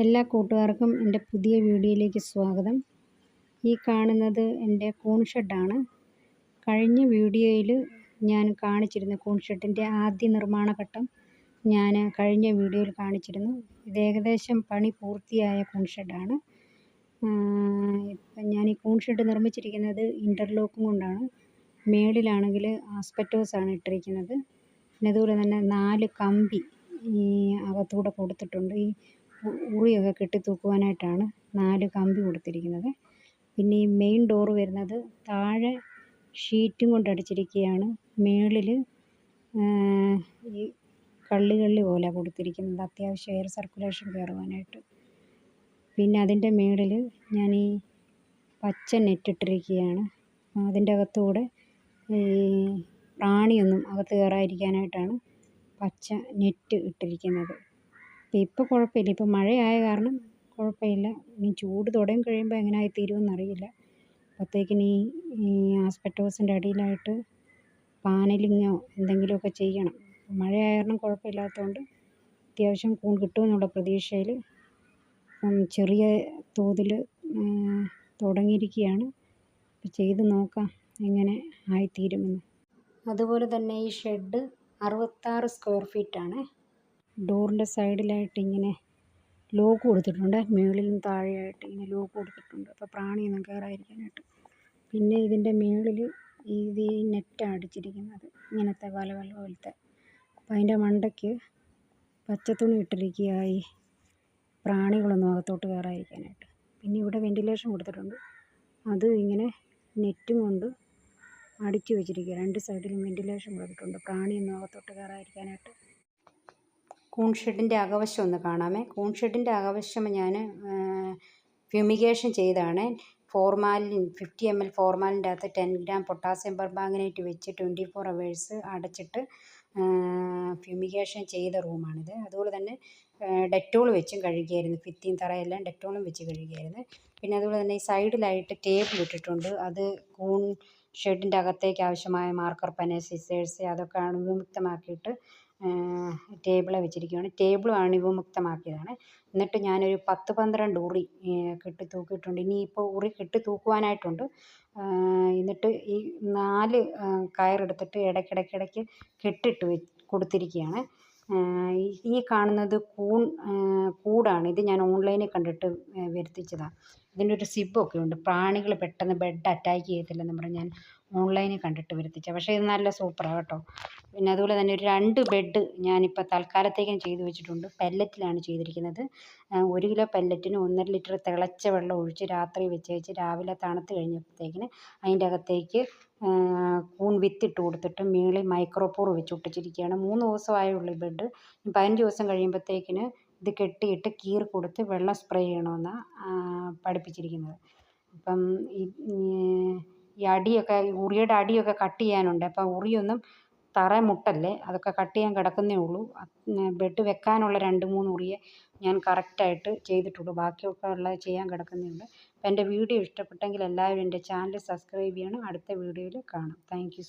എല്ലാ കൂട്ടുകാർക്കും എൻ്റെ പുതിയ വീഡിയോയിലേക്ക് സ്വാഗതം. ഈ കാണുന്നത് എൻ്റെ കൂൺ ഷെഡാണ്. കഴിഞ്ഞ വീഡിയോയിൽ ഞാൻ കാണിച്ചിരുന്നു കൂൺ ഷെഡിൻ്റെ ആദ്യ നിർമ്മാണ ഘട്ടം ഞാൻ കഴിഞ്ഞ വീഡിയോയിൽ കാണിച്ചിരുന്നു. ഇത് ഏകദേശം പണി പൂർത്തിയായ കൂൺ ഷെഡാണ്. ഇപ്പം ഞാൻ ഈ കൂൺ ഷെഡ് നിർമ്മിച്ചിരിക്കുന്നത് ഇൻ്റർലോക്കും കൊണ്ടാണ്. മേളിലാണെങ്കിൽ ആസ്പെറ്റോസാണ് ഇട്ടിരിക്കുന്നത്. പിന്നെ അതുപോലെ തന്നെ 4 കമ്പി ഈ അകത്തൂടെ കൊടുത്തിട്ടുണ്ട്. ഈ ഉറിയൊക്കെ കെട്ടിത്തൂക്കുവാനായിട്ടാണ് 4 കമ്പി കൊടുത്തിരിക്കുന്നത്. പിന്നെ ഈ മെയിൻ ഡോറ് വരുന്നത് താഴെ ഷീറ്റും കൊണ്ട് അടിച്ചിരിക്കുകയാണ്. മേളിൽ ഈ കള്ളി പോലെ കൊടുത്തിരിക്കുന്നത്, അത്യാവശ്യം എയർ സർക്കുലേഷൻ കയറുവാനായിട്ട്. പിന്നെ അതിൻ്റെ മേളിൽ ഞാൻ ഈ പച്ച നെറ്റ് ഇട്ടിരിക്കുകയാണ്. അതിൻ്റെ അകത്തൂടെ ഈ പ്രാണിയൊന്നും അകത്ത് കയറാതിരിക്കാനായിട്ടാണ് പച്ച നെറ്റ് ഇട്ടിരിക്കുന്നത്. ഇപ്പോൾ കുഴപ്പമില്ല, ഇപ്പം മഴയായ കാരണം കുഴപ്പമില്ല. ഇനി ചൂട് തുടങ്ങി കഴിയുമ്പോൾ എങ്ങനെ ആയിത്തീരുമെന്നറിയില്ല. അപ്പോഴത്തേക്കിനി ഈ ആസ്പെറ്റോസിൻ്റെ അടിയിലായിട്ട് പാനലിങ്ങോ എന്തെങ്കിലുമൊക്കെ ചെയ്യണം. മഴയായ കാരണം കുഴപ്പമില്ലാത്തതുകൊണ്ട് അത്യാവശ്യം കൂൺ കിട്ടുമെന്നുള്ള പ്രതീക്ഷയിൽ ചെറിയ തോതിൽ തുടങ്ങിയിരിക്കുകയാണ്. ചെയ്ത് നോക്കാം എങ്ങനെ ആയിത്തീരുമെന്ന്. അതുപോലെ തന്നെ ഈ ഷെഡ് 66 സ്ക്വയർ ഫീറ്റാണ്. ഡോറിൻ്റെ സൈഡിലായിട്ട് ഇങ്ങനെ ലോക്ക് കൊടുത്തിട്ടുണ്ട്. മുകളിലും താഴെയായിട്ട് ഇങ്ങനെ ലോക്ക് കൊടുത്തിട്ടുണ്ട്, അപ്പോൾ പ്രാണിയൊന്നും കയറാതിരിക്കാനായിട്ട്. പിന്നെ ഇതിൻ്റെ മുകളിൽ ഇത് ഈ നെറ്റാണ് അടിച്ചിരിക്കുന്നത്, ഇങ്ങനത്തെ വല പോലത്തെ. അപ്പോൾ അതിൻ്റെ മണ്ടയ്ക്ക് പച്ചത്തുണി ഇട്ടിരിക്കുകയായി പ്രാണികളൊന്നും അകത്തോട്ട് കയറാതിരിക്കാനായിട്ട്. പിന്നെ ഇവിടെ വെൻറ്റിലേഷൻ കൊടുത്തിട്ടുണ്ട്. അത് ഇങ്ങനെ നെറ്റും കൊണ്ട് അടിച്ചു വെച്ചിരിക്കുക. 2 സൈഡിലും വെൻറ്റിലേഷൻ കൊടുത്തിട്ടുണ്ട്, പ്രാണിയൊന്നും അകത്തോട്ട് കയറാതിരിക്കാനായിട്ട്. കൂൺ ഷെഡിൻ്റെ അകവശം ഒന്ന് കാണാമേ. കൂൺ ഷെഡിൻ്റെ അകവശം ഞാൻ ഫ്യൂമിഗേഷൻ ചെയ്താണ്. 50 ml ഫോർമാലിൻ്റെ അകത്ത് 10 ഗ്രാം പൊട്ടാസ്യം പെർമാംഗനേറ്റ് വെച്ച് 24 hours അടച്ചിട്ട് ഫ്യൂമിഗേഷൻ ചെയ്ത റൂമാണിത്. അതുപോലെ തന്നെ ഡെറ്റോൾ വെച്ചും കഴുകിയായിരുന്നു. ഭിത്തിയും തറയെല്ലാം ഡെറ്റോളും വെച്ച് കഴുകിയായിരുന്നു. പിന്നെ അതുപോലെ തന്നെ ഈ സൈഡിലായിട്ട് ടേബിൾ ഇട്ടിട്ടുണ്ട്. അത് കൂൺ ഷെഡിൻ്റെ അകത്തേക്ക് ആവശ്യമായ മാർക്കർ പെൻ, സിസേഴ്സ് അതൊക്കെ അണുവിമുക്തമാക്കിയിട്ട് ടേബിളെ വെച്ചിരിക്കുകയാണ്. ടേബിളും അണുവിമുക്തമാക്കിയതാണ്. എന്നിട്ട് ഞാനൊരു 10-12 ഉറി കെട്ടി തൂക്കിയിട്ടുണ്ട്. ഇനിയിപ്പോൾ ഉറി കെട്ടി തൂക്കുവാനായിട്ടുണ്ട്. എന്നിട്ട് ഈ 4 കയറെടുത്തിട്ട് ഇടയ്ക്കിടയ്ക്ക് കെട്ടിട്ട് കൊടുത്തിരിക്കുകയാണ്. ഈ കാണുന്നത് കൂടാണ്. ഇത് ഞാൻ ഓൺലൈനിൽ കണ്ടിട്ട് വരുത്തിച്ചതാണ്. ഇതിനൊരു സിബ്ബൊക്കെ ഉണ്ട്. പ്രാണികൾ പെട്ടെന്ന് ബെഡ് അറ്റാക്ക് ചെയ്യത്തില്ലെന്ന് പറഞ്ഞ് ഞാൻ ഓൺലൈനിൽ കണ്ടിട്ട് വരുത്തിച്ചത്. പക്ഷേ ഇത് നല്ല സൂപ്പറാണ് കേട്ടോ. പിന്നെ അതുപോലെ തന്നെ ഒരു 2 ബെഡ് ഞാനിപ്പോൾ തൽക്കാലത്തേക്കും ചെയ്തു വെച്ചിട്ടുണ്ട്. പെല്ലറ്റിലാണ് ചെയ്തിരിക്കുന്നത്. 1 കിലോ പെല്ലറ്റിന് 1.5 ലിറ്റർ തിളച്ച വെള്ളം ഒഴിച്ച് രാത്രി വെച്ചേച്ച് രാവിലെ തണുത്ത് കഴിഞ്ഞപ്പോഴത്തേക്കിന് അതിൻ്റെ അകത്തേക്ക് കൂൺ വിത്തിട്ട് കൊടുത്തിട്ട് മുകളിൽ മൈക്രോപോർ വെച്ച് ഒട്ടിച്ചിരിക്കുകയാണ്. 3 ദിവസമായുള്ളൂ ഈ ബെഡ്. 15 ദിവസം കഴിയുമ്പോഴത്തേക്കിന് ഇത് കെട്ടിയിട്ട് കീറി കൊടുത്ത് വെള്ളം സ്പ്രേ ചെയ്യണമെന്നാണ് പഠിപ്പിച്ചിരിക്കുന്നത്. അപ്പം ഈ അടിയൊക്കെ, ഉറിയുടെ അടിയൊക്കെ കട്ട് ചെയ്യാനുണ്ട്. അപ്പം ഉറിയൊന്നും തറ മുട്ടല്ലേ, അതൊക്കെ കട്ട് ചെയ്യാൻ കിടക്കുന്നേ ഉള്ളൂ. ബെഡ് വെക്കാനുള്ള 2-3 ഉറിയെ ഞാൻ കറക്റ്റായിട്ട് ചെയ്തിട്ടുള്ളൂ. ബാക്കിയൊക്കെ ഉള്ളത് ചെയ്യാൻ കിടക്കുന്നേ ഉള്ളൂ. അപ്പോൾ എൻ്റെ വീഡിയോ ഇഷ്ടപ്പെട്ടെങ്കിൽ എല്ലാവരും എൻ്റെ ചാനൽ സബ്സ്ക്രൈബ് ചെയ്യണം. അടുത്ത വീഡിയോയിൽ കാണാം. Thank you.